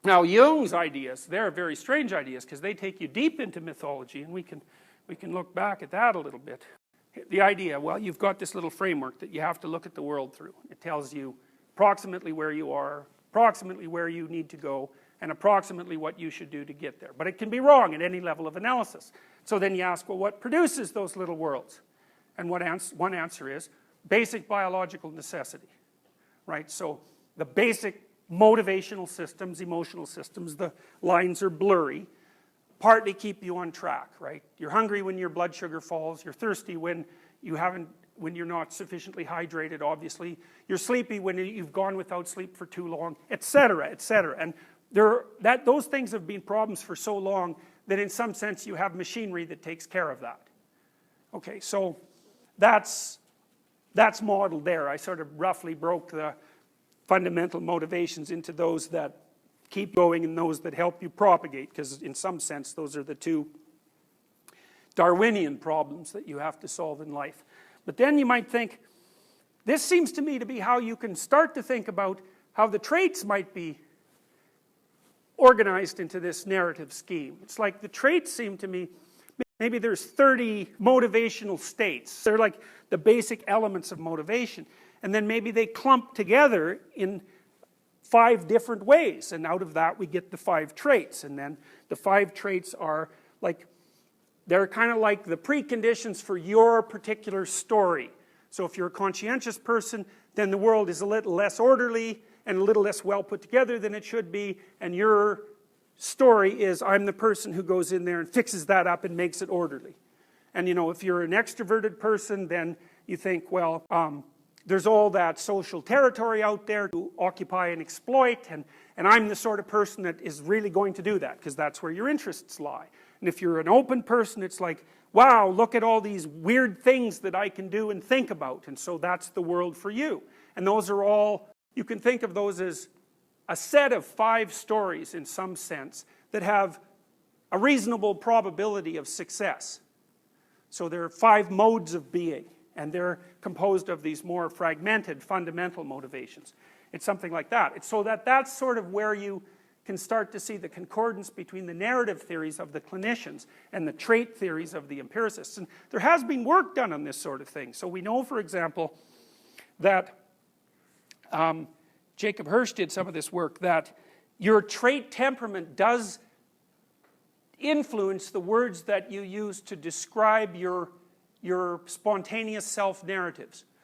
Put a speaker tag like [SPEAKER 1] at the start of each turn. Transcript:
[SPEAKER 1] Now Jung's ideas, they're very strange ideas because they take you deep into mythology, and we can look back at that a little bit. The idea, well, you've got this little framework that you have to look at the world through. It tells you approximately where you are, approximately where you need to go, and approximately what you should do to get there. But it can be wrong at any level of analysis. So then you ask, well, what produces those little worlds? And one answer is basic biological necessity, right? So the basic motivational systems, emotional systems, the lines are blurry, partly keep you on track, right? You're hungry when your blood sugar falls, you're thirsty when you're not sufficiently hydrated, obviously. You're sleepy when you've gone without sleep for too long, etc., etc. And those things have been problems for so long that in some sense you have machinery that takes care of that. Okay, so that's modeled there. I sort of roughly broke the fundamental motivations into those that keep going and those that help you propagate, because in some sense those are the two Darwinian problems that you have to solve in life. But then you might think, this seems to me to be how you can start to think about how the traits might be organized into this narrative scheme. It's like the traits seem to me, maybe there's 30 motivational states. They're like the basic elements of motivation. And then maybe they clump together in 5 different ways. And out of that we get the 5 traits. And then the 5 traits are like, they're kind of like the preconditions for your particular story. So if you're a conscientious person, then the world is a little less orderly and a little less well put together than it should be, and your story is, I'm the person who goes in there and fixes that up and makes it orderly. And you know, if you're an extroverted person, then you think, well, there's all that social territory out there to occupy and exploit, and I'm the sort of person that is really going to do that, because that's where your interests lie. And if you're an open person, it's like, wow, look at all these weird things that I can do and think about, and so that's the world for you. And those are all, you can think of those as a set of 5 stories in some sense that have a reasonable probability of success. So there are 5 modes of being, and they're composed of these more fragmented fundamental motivations. It's something like that. It's so that's sort of where you can start to see the concordance between the narrative theories of the clinicians and the trait theories of the empiricists. And there has been work done on this sort of thing. So we know, for example, that Jacob Hirsch did some of this work, that your trait temperament does influence the words that you use to describe your spontaneous self-narratives.